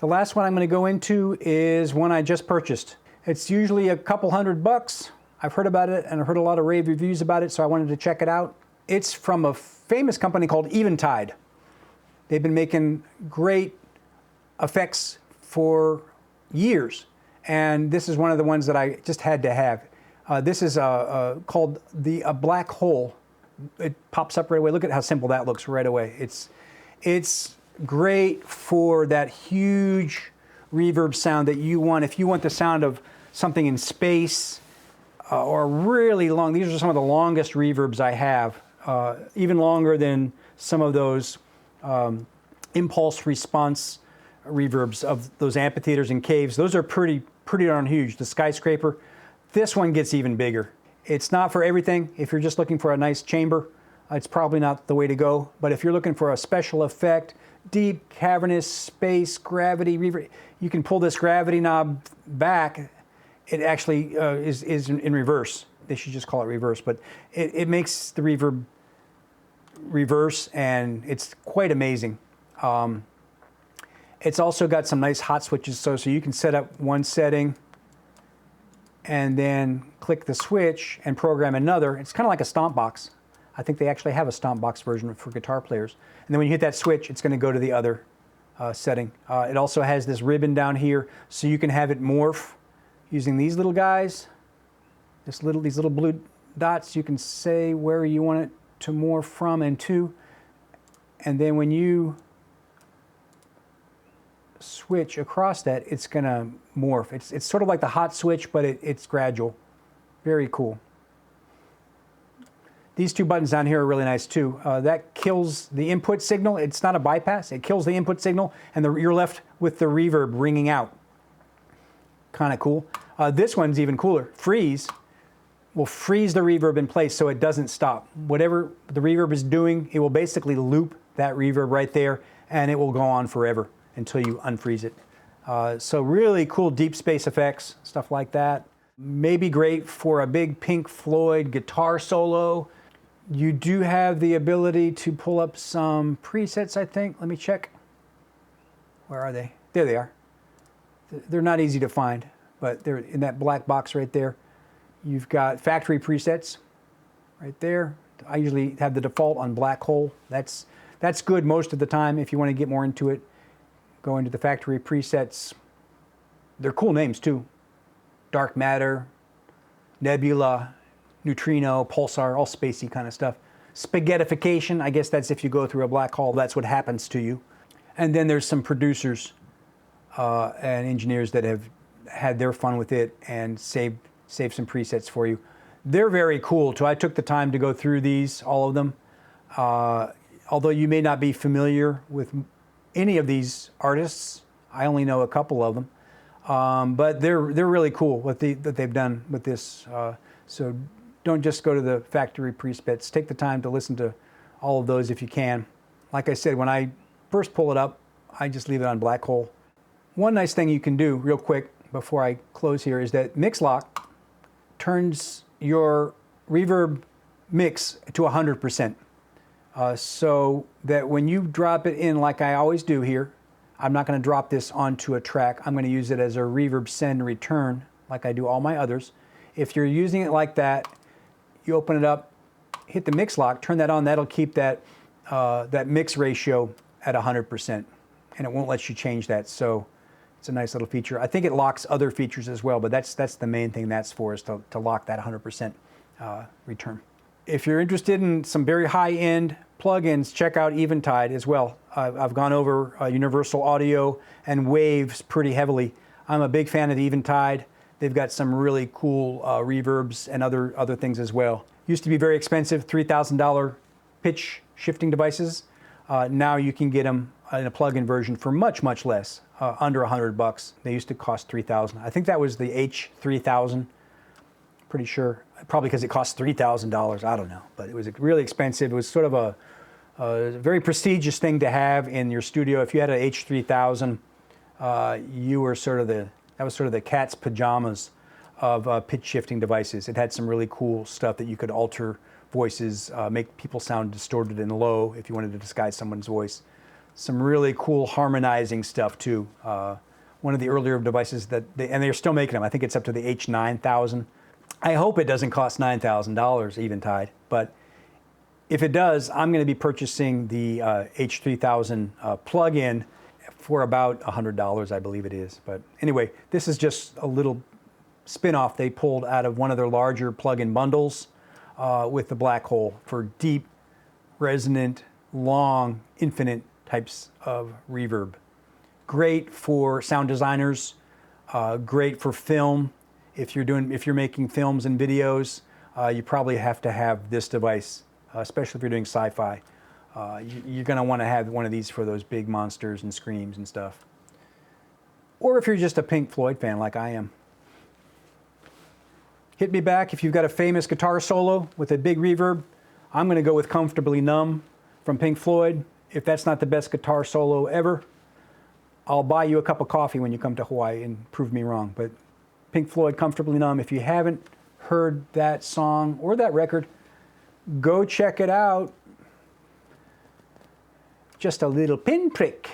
The last one I'm going to go into is one I just purchased. It's usually a couple $100. I've heard about it and I've heard a lot of rave reviews about it, so I wanted to check it out. It's from a famous company called Eventide. They've been making great effects for years, and this is one of the ones that I just had to have. This is called the Black Hole. It pops up right away. Look at how simple that looks right away. It's great for that huge reverb sound that you want. If you want the sound of something in space or really long, these are some of the longest reverbs I have, even longer than some of those impulse response reverbs of those amphitheaters and caves. Those are pretty darn huge. The skyscraper, this one gets even bigger. It's not for everything. If you're just looking for a nice chamber, it's probably not the way to go. But if you're looking for a special effect, deep, cavernous space, gravity, reverb, you can pull this gravity knob back. It actually is in reverse. They should just call it reverse, but it makes the reverb reverse, and it's quite amazing. It's also got some nice hot switches, so you can set up one setting and then click the switch and program another. It's kind of like a stomp box. I think they actually have a stomp box version for guitar players. And then when you hit that switch, it's going to go to the other setting. It also has this ribbon down here, so you can have it morph using these little guys. These little blue dots. You can say where you want it to morph from and to. And then when you switch across that, it's going to morph. It's sort of like the hot switch, but it's gradual. Very cool. These two buttons down here are really nice too. That kills the input signal. It's not a bypass. It kills the input signal, and you're left with the reverb ringing out. Kind of cool. This one's even cooler. Freeze will freeze the reverb in place so it doesn't stop. Whatever the reverb is doing, it will basically loop that reverb right there, and it will go on forever until you unfreeze it. So really cool deep space effects, stuff like that. Maybe great for a big Pink Floyd guitar solo. You do have the ability to pull up some presets, I think. Let me check. Where are they? There they are. They're not easy to find, but they're in that black box right there. You've got factory presets right there. I usually have the default on Black Hole. That's good most of the time. If you want to get more into it, go into the factory presets. They're cool names too. Dark matter, nebula, neutrino, pulsar, all spacey kind of stuff. Spaghettification, I guess that's if you go through a black hole, that's what happens to you. And then there's some producers and engineers that have had their fun with it and saved some presets for you. They're very cool too. I took the time to go through these, all of them. Although you may not be familiar with any of these artists, I only know a couple of them. But they're really cool what they've done with this. So don't just go to the factory presets. Take the time to listen to all of those if you can. Like I said, when I first pull it up, I just leave it on Black Hole. One nice thing you can do real quick before I close here is that MixLock turns your reverb mix to 100%. So that when you drop it in like I always do here, I'm not going to drop this onto a track. I'm going to use it as a reverb send and return like I do all my others. If you're using it like that, you open it up, hit the mix lock, turn that on, that'll keep that mix ratio at 100%, and it won't let you change that. So it's a nice little feature. I think it locks other features as well, but that's the main thing that's for, is to lock that 100% return. If you're interested in some very high-end plugins, check out Eventide as well. I've gone over Universal Audio and Waves pretty heavily. I'm a big fan of Eventide. They've got some really cool reverbs and other things as well. Used to be very expensive, $3,000 pitch shifting devices. Now you can get them in a plug-in version for much, much less, under $100. They used to cost $3,000. I think that was the H-3000. Pretty sure, probably because it cost $3,000. I don't know, but it was really expensive. It was sort of a very prestigious thing to have in your studio. If you had an H-3000, you were that was sort of the cat's pajamas of pitch shifting devices. It had some really cool stuff that you could alter voices, make people sound distorted and low if you wanted to disguise someone's voice. some really cool harmonizing stuff too. One of the earlier devices and they're still making them. I think it's up to the H-3000. I hope it doesn't cost $9,000 Eventide, but if it does, I'm going to be purchasing the H-3000 plug-in for about $100, I believe it is. But anyway, this is just a little spin-off they pulled out of one of their larger plug-in bundles with the Blackhole for deep, resonant, long, infinite types of reverb. Great for sound designers, great for film. If you're making films and videos, you probably have to have this device, especially if you're doing sci-fi. You're going to want to have one of these for those big monsters and screams and stuff. Or if you're just a Pink Floyd fan like I am. Hit me back if you've got a famous guitar solo with a big reverb. I'm going to go with Comfortably Numb from Pink Floyd. If that's not the best guitar solo ever, I'll buy you a cup of coffee when you come to Hawaii and prove me wrong. But Pink Floyd, Comfortably Numb. If you haven't heard that song or that record, go check it out. Just a little pinprick.